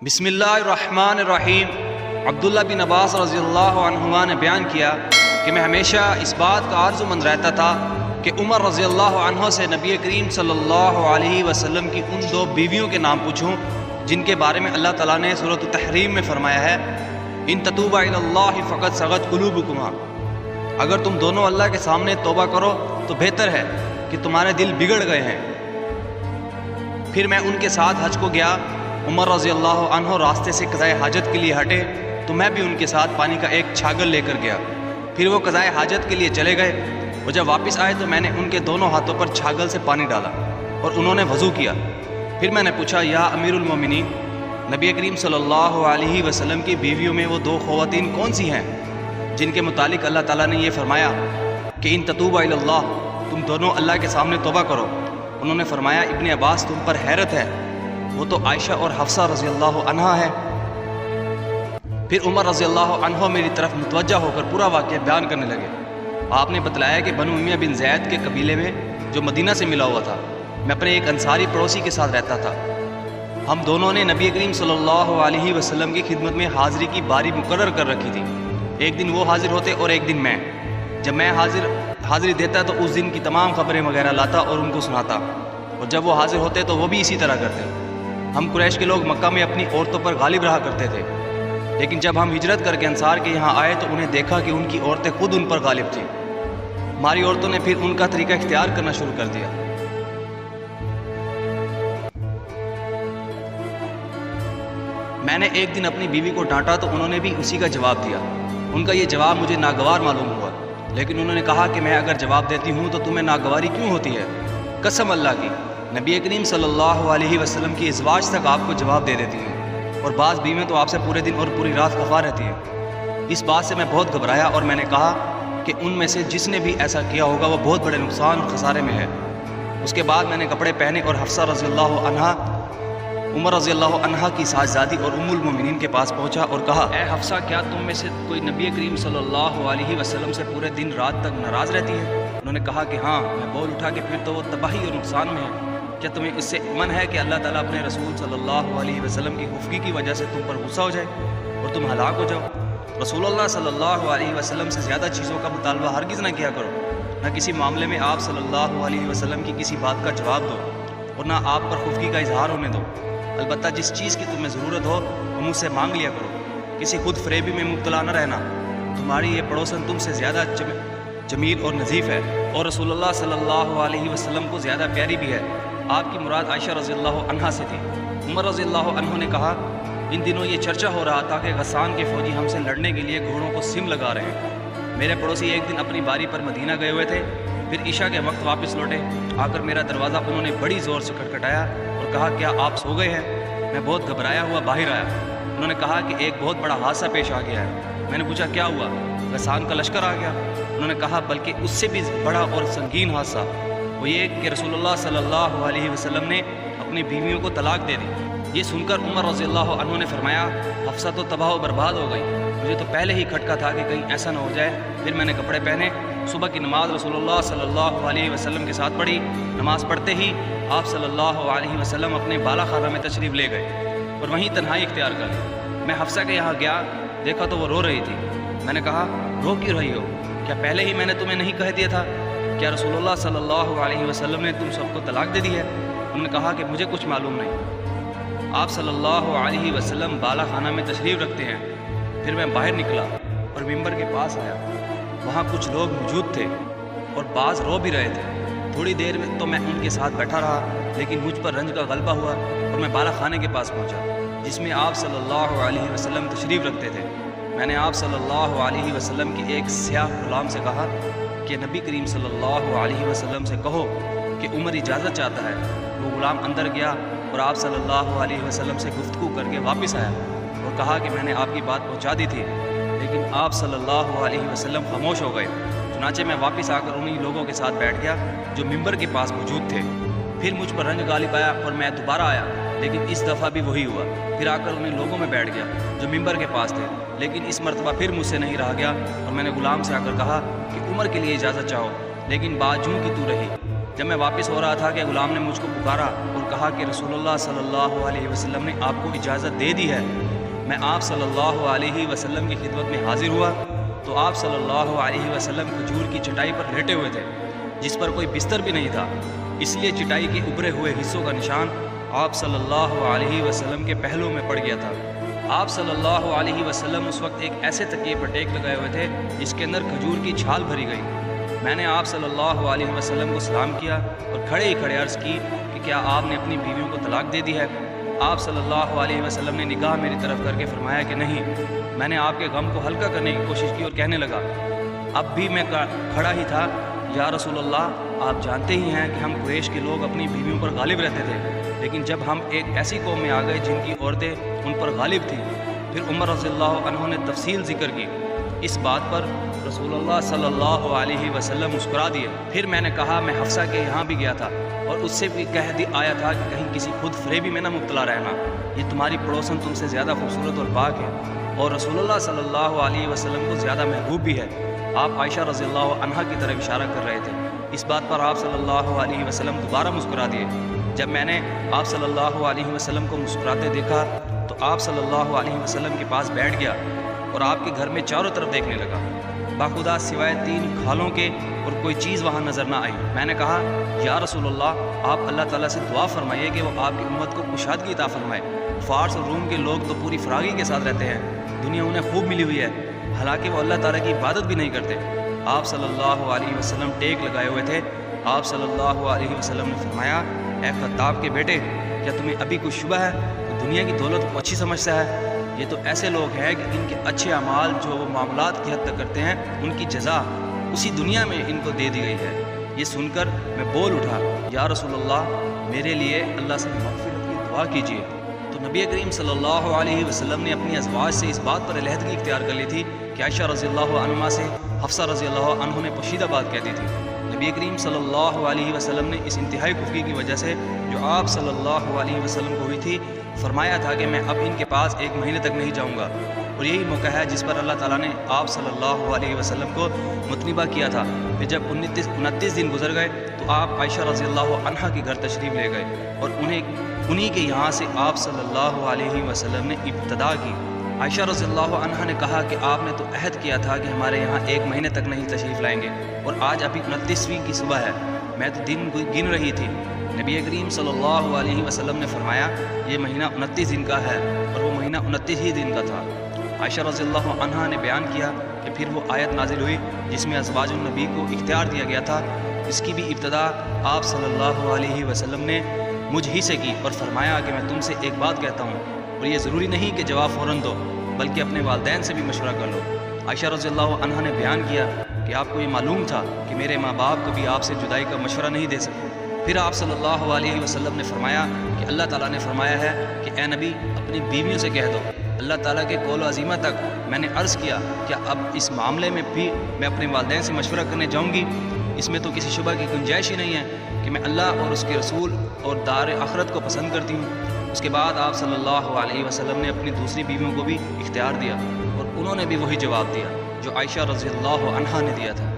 बिस्मिल्लाहिर्रहमानिर्रहीम। अब्दुल्ला बिन अब्बास रज़ी अल्लाह अन्हुमा ने बयान किया कि मैं हमेशा इस बात का आरज़ूमंद रहता था कि उमर रज़ी अल्लाह अन्हु से नबी करीम सल्लल्लाहु अलैहि वसल्लम की उन दो बीवियों के नाम पूछूं जिनके बारे में अल्लाह ताला ने सूरत तहरीम में फरमाया है, इन ततूबा इलल्लाहि फ़क़द सग़त क़ुलूबुकुमा। अगर तुम दोनों अल्लाह के सामने तौबा करो तो बेहतर है कि तुम्हारे दिल बिगड़ गए हैं। फिर मैं उनके साथ हज को गया। उमर रज़ी अल्लाह अन्हु रास्ते से क़ज़ाए हाजत के लिए हटे तो मैं भी उनके साथ पानी का एक छागल लेकर गया। फिर वो क़ज़ाए हाजत के लिए चले गए और जब वापस आए तो मैंने उनके दोनों हाथों पर छागल से पानी डाला और उन्होंने वज़ू किया। फिर मैंने पूछा, या अमीरुल मोमिनीन, नबी करीम सल्लल्लाहु अलैहि वसल्लम की बीवियों में वो दो ख़वातीन कौन सी हैं जिनके मुतालिक अल्लाह ताला ने ये फरमाया कि इन ततूबा इलल्लाह, तुम दोनों अल्लाह के सामने तौबा करो। उन्होंने फरमाया, इब्ने अब्बास, तुम पर हैरत है, वो तो आयशा और हफ्सा रज़ी अल्लाह अन्हा है। फिर उमर रज़ी अल्लाह अन्हु मेरी तरफ मुतवज्जा होकर पूरा वाक़या बयान करने लगे। आपने बतलाया कि बनु उमैया बिन ज़ैद के कबीले में जो मदीना से मिला हुआ था, मैं अपने एक अंसारी पड़ोसी के साथ रहता था। हम दोनों ने नबी करीम सल्लल्लाहु अलैहि वसल्लम की खिदमत में हाज़िरी की बारी मुकर्रर कर रखी थी। एक दिन वो हाजिर होते और एक दिन मैं। जब मैं हाजिरी देता तो उस दिन की तमाम खबरें वगैरह लाता और उनको सुनाता, और जब वो हाजिर होते तो वो भी इसी तरह करते। हम कुरैश के लोग मक्का में अपनी औरतों पर गालिब रहा करते थे, लेकिन जब हम हिजरत करके अंसार के यहाँ आए तो उन्हें देखा कि उनकी औरतें खुद उन पर गालिब थीं। हमारी औरतों ने फिर उनका तरीका इख्तियार करना शुरू कर दिया। मैंने एक दिन अपनी बीवी को डांटा तो उन्होंने भी उसी का जवाब दिया। उनका ये जवाब मुझे नागवार मालूम हुआ, लेकिन उन्होंने कहा कि मैं अगर जवाब देती हूँ तो तुम्हें नागवारी क्यों होती है? कसम अल्लाह की, नबी करीम सल्लल्लाहु अलैहि वसल्लम की इज़वाज तक आपको जवाब दे देती हैं, और बाज़ बीवियाँ तो आपसे पूरे दिन और पूरी रात खफा रहती हैं। इस बात से मैं बहुत घबराया और मैंने कहा कि उनमें से जिसने भी ऐसा किया होगा वो बहुत बड़े नुकसान और खसारे में है। उसके बाद मैंने कपड़े पहने और हफ्सा रज़ी अल्लाह अन्हा, उमर रज़ी अल्लाह अन्हा की साहबजादी और उम्मुल मोमिनीन के पास पहुंचा और कहा, ए हफ्सा, क्या तुम में से कोई नबी करीम सल्लल्लाहु अलैहि वसल्लम से पूरे दिन रात तक नाराज़ रहती है? उन्होंने कहा कि हाँ। मैं बोल उठा कि फिर तो वो तबाही और नुकसान में है। क्या तुम्हें इससे मन है कि अल्लाह ताला अपने रसूल सल्लल्लाहु अलैहि वसल्लम की खुफगी की वजह से तुम पर गुस्सा हो जाए और तुम हलाक हो जाओ? रसूलुल्लाह सल्लल्लाहु अलैहि वसल्लम से ज़्यादा चीज़ों का मुतालबा हरगिज़ ना किया करो। न किसी मामले में आप सल्लल्लाहु अलैहि वसल्लम की किसी बात का जवाब दो और न आप पर खुफगी का इजहार होने दो। अलबत्ता जिस चीज़ की तुम्हें ज़रूरत हो वो मुझसे मांग लिया करो। किसी खुद फरेबी में मुब्तला न रहना। तुम्हारी ये पड़ोसन तुमसे ज़्यादा जमील और नज़ीफ़ है और रसूलुल्लाह सल्लल्लाहु अलैहि वसल्लम को ज़्यादा प्यारी भी है। आपकी मुराद आयशा रज़ी अल्लाह अन्हा से थी। उमर रज़ी अल्लाह अन्हु ने कहा, इन दिनों ये चर्चा हो रहा था कि गस्सान के फ़ौजी हमसे लड़ने के लिए घोड़ों को सिम लगा रहे हैं। मेरे पड़ोसी एक दिन अपनी बारी पर मदीना गए हुए थे, फिर ईशा के वक्त वापस लौटे। आकर मेरा दरवाज़ा उन्होंने बड़ी ज़ोर से खटखटाया और कहा, क्या आप सो गए हैं? मैं बहुत घबराया हुआ बाहर आया। उन्होंने कहा कि एक बहुत बड़ा हादसा पेश आ गया है। मैंने पूछा, क्या हुआ? गस्सान का लश्कर आ गया। उन्होंने कहा, बल्कि उससे भी बड़ा और संगीन हादसा, वो ये कि रसूलुल्लाह सल्लल्लाहु अलैहि वसल्लम ने अपनी बीवियों को तलाक दे दी। ये सुनकर उमर रज़ी अल्लाह अन्हु ने फरमाया, हफ्सा तो तबाह व बर्बाद हो गई। मुझे तो पहले ही खटका था कि कहीं ऐसा न हो जाए। फिर मैंने कपड़े पहने, सुबह की नमाज रसूलुल्लाह सल्लल्लाहु अलैहि वसल्लम के साथ पढ़ी। नमाज पढ़ते ही आप सल्लल्लाहु अलैहि वसल्लम अपने बाला खाना में तशरीफ़ ले गए और वहीं तन्हाई इख्तियार कर ली। मैं हफ्सा के यहाँ गया, देखा तो वो रो रही थी। मैंने कहा, रो क्यों रही हो? क्या पहले ही मैंने तुम्हें नहीं कह दिया था? क्या रसूलुल्लाह सल्लल्लाहु अलैहि वसल्लम ने तुम सबको तलाक दे दी है? उन्होंने कहा कि मुझे कुछ मालूम नहीं। आप सल्लल्लाहु अलैहि वसल्लम बाला खाना में तशरीफ़ रखते हैं। फिर मैं बाहर निकला और मिंबर के पास आया। वहाँ कुछ लोग मौजूद थे और बाज़ रो भी रहे थे। थोड़ी देर में तो मैं उनके साथ बैठा रहा, लेकिन मुझ पर रंज का गलबा हुआ और मैं बाला खाने के पास पहुँचा जिसमें आप सल्लल्लाहु अलैहि वसल्लम तशरीफ़ रखते थे। मैंने आप सल्लल्लाहु अलैहि वसल्लम के एक स्याह गुलाम से कहा कि नबी करीम सल्लल्लाहु अलैहि वसल्लम से कहो कि उमर इजाज़त चाहता है। वो गुलाम अंदर गया और आप सल्लल्लाहु अलैहि वसल्लम से गुफ्तगू करके वापस आया और कहा कि मैंने आपकी बात पहुंचा दी थी, लेकिन आप सल्लल्लाहु अलैहि वसल्लम खामोश हो गए। चुनाचे मैं वापस आकर उन्हीं लोगों के साथ बैठ गया जो मिंबर के पास मौजूद थे। फिर मुझ पर रंज गालिब आया और मैं दोबारा आया, लेकिन इस दफ़ा भी वही हुआ। फिर आकर उन्हीं लोगों में बैठ गया जो मिंबर के पास थे, लेकिन इस मरतबा फिर मुझसे नहीं रहा गया और मैंने गुलाम से आकर कहा कि उमर के लिए इजाज़त चाहो, लेकिन बात यूं की तू रही। जब मैं वापस हो रहा था कि गुलाम ने मुझको पुकारा और کہا کہ رسول اللہ صلی اللہ علیہ وسلم نے آپ کو اجازت دے دی ہے۔ میں آپ صلی اللہ علیہ وسلم کی خدمت میں حاضر ہوا تو آپ صلی اللہ علیہ وسلم کھجور کی چٹائی پر لیٹے ہوئے تھے، جس پر کوئی بستر بھی نہیں تھا، اس لیے چٹائی کے ابھرے ہوئے حصوں کا نشان آپ صلی اللہ علیہ وسلم کے پہلو میں پڑ گیا تھا۔ آپ صلی اللہ علیہ وسلم اس وقت ایک ایسے تکیے پر ٹیک لگائے ہوئے تھے جس کے اندر کھجور کی چھال بھری گئی۔ میں نے آپ صلی اللہ علیہ وسلم کو سلام کیا اور کھڑے ہی کھڑے عرض کی کہ کیا آپ نے اپنی بیویوں کو طلاق دے دی ہے؟ آپ صلی اللہ علیہ وسلم نے نگاہ میری طرف کر کے فرمایا کہ نہیں۔ میں نے آپ کے غم کو ہلکا کرنے کی کوشش کی اور کہنے لگا، اب بھی میں کھڑا ہی تھا، یا رسول اللہ آپ جانتے ہی ہیں کہ ہم قریش کے لوگ اپنی بیویوں پر غالب رہتے تھے، لیکن جب ہم ایک ایسی قوم میں آ گئے جن کی عورتیں ان پر غالب تھیں۔ پھر عمر رضی اللہ عنہ نے تفصیل ذکر کی۔ اس بات پر رسول اللہ صلی اللہ علیہ وسلم مسکرا دیے۔ پھر میں نے کہا میں حفصہ کے یہاں بھی گیا تھا اور اس سے بھی آیا تھا کہ کہیں کسی خود فریبی میں نہ مبتلا رہنا، یہ تمہاری پڑوسن تم سے زیادہ خوبصورت اور پاک ہے اور رسول اللہ صلی اللہ علیہ وسلم کو زیادہ محبوب بھی ہے۔ آپ عائشہ رضی اللہ عنہا کی طرف اشارہ کر رہے تھے۔ اس بات پر آپ صلی اللہ علیہ وسلم دوبارہ مسکرا دیے۔ جب میں نے آپ صلی اللہ علیہ وسلم کو مسکراتے دیکھا تو آپ صلی اللہ علیہ وسلم کے پاس بیٹھ گیا اور آپ کے گھر میں چاروں طرف دیکھنے لگا۔ باخدا سوائے 3 کھالوں کے اور کوئی چیز وہاں نظر نہ آئی۔ میں نے کہا یا رسول اللہ آپ اللہ تعالیٰ سے دعا فرمائیے کہ وہ آپ کی امت کو کشادگی عطا فرمائے۔ فارس اور روم کے لوگ تو پوری فراغی کے ساتھ رہتے ہیں، دنیا انہیں خوب ملی ہوئی ہے، حالانکہ وہ اللہ تعالیٰ کی عبادت بھی نہیں کرتے۔ آپ صلی اللہ علیہ وسلم ٹیک لگائے ہوئے تھے۔ آپ صلی اللہ علیہ وسلم نے فرمایا، اے خطاب کے بیٹے، کیا تمہیں ابھی کوئی شبہ ہے کہ دنیا کی دولت کو اچھی سمجھتا ہے؟ یہ تو ایسے لوگ ہیں کہ ان کے اچھے اعمال جو وہ معاملات کی حد تک کرتے ہیں ان کی جزا اسی دنیا میں ان کو دے دی گئی ہے۔ یہ سن کر میں بول اٹھا، یا رسول اللہ میرے لیے اللہ سے مغفرت کی دعا کیجیے۔ تو نبی کریم صلی اللہ علیہ وسلم نے اپنی ازواج سے اس بات پر علیحدگی اختیار کر لی تھی کہ عائشہ رضی اللہ عنہا سے حفصہ رضی اللہ عنہ نے پوشیدہ بات کہتی تھی۔ نبی کریم صلی اللہ علیہ وسلم نے اس انتہائی خفگی کی وجہ سے جو آپ صلی اللہ علیہ وسلم کو ہوئی تھی فرمایا تھا کہ میں اب ان کے پاس 1 مہینے تک نہیں جاؤں گا، اور یہی موقع ہے جس پر اللہ تعالیٰ نے آپ صلی اللہ علیہ وسلم کو متنبہ کیا تھا۔ پھر جب 29 دن گزر گئے تو آپ عائشہ رضی اللہ عنہا کے گھر تشریف لے گئے اور انہی کے یہاں سے آپ صلی اللہ علیہ وسلم نے ابتدا کی۔ عائشہ رضی اللہ عنہا نے کہا کہ آپ نے تو عہد کیا تھا کہ ہمارے یہاں 1 مہینے تک نہیں تشریف لائیں گے، اور آج ابھی 29ویں کی صبح ہے، میں تو دن گن رہی تھی۔ نبی کریم صلی اللہ علیہ وسلم نے فرمایا یہ مہینہ 29 دن کا ہے، اور وہ مہینہ 29 ہی دن کا تھا۔ عائشہ رضی اللہ عنہا نے بیان کیا کہ پھر وہ آیت نازل ہوئی جس میں ازواج النبی کو اختیار دیا گیا تھا، اس کی بھی ابتدا آپ صلی اللہ علیہ وسلم نے مجھ ہی سے کی اور فرمایا کہ میں تم سے ایک بات کہتا ہوں، اور یہ ضروری نہیں کہ جواب فوراً دو بلکہ اپنے والدین سے بھی مشورہ کر لو۔ عائشہ رضی اللہ عنہا نے بیان کیا کہ آپ کو یہ معلوم تھا کہ میرے ماں باپ کبھی آپ سے جدائی کا مشورہ نہیں دے سکتے۔ پھر آپ صلی اللہ علیہ وسلم نے فرمایا کہ اللہ تعالیٰ نے فرمایا ہے کہ اے نبی اپنی بیویوں سے کہہ دو۔ اللہ تعالیٰ کے قول و عزیمہ تک میں نے عرض کیا کیا اب اس معاملے میں بھی میں اپنے والدین سے مشورہ کرنے جاؤں گی؟ اس میں تو کسی شبہ کی گنجائش ہی نہیں ہے کہ میں اللہ اور اس کے رسول اور دار آخرت کو پسند کرتی ہوں۔ اس کے بعد آپ صلی اللہ علیہ وسلم نے اپنی دوسری بیویوں کو بھی اختیار دیا، اور انہوں نے بھی وہی جواب دیا جو عائشہ رضی اللہ عنہا نے دیا تھا۔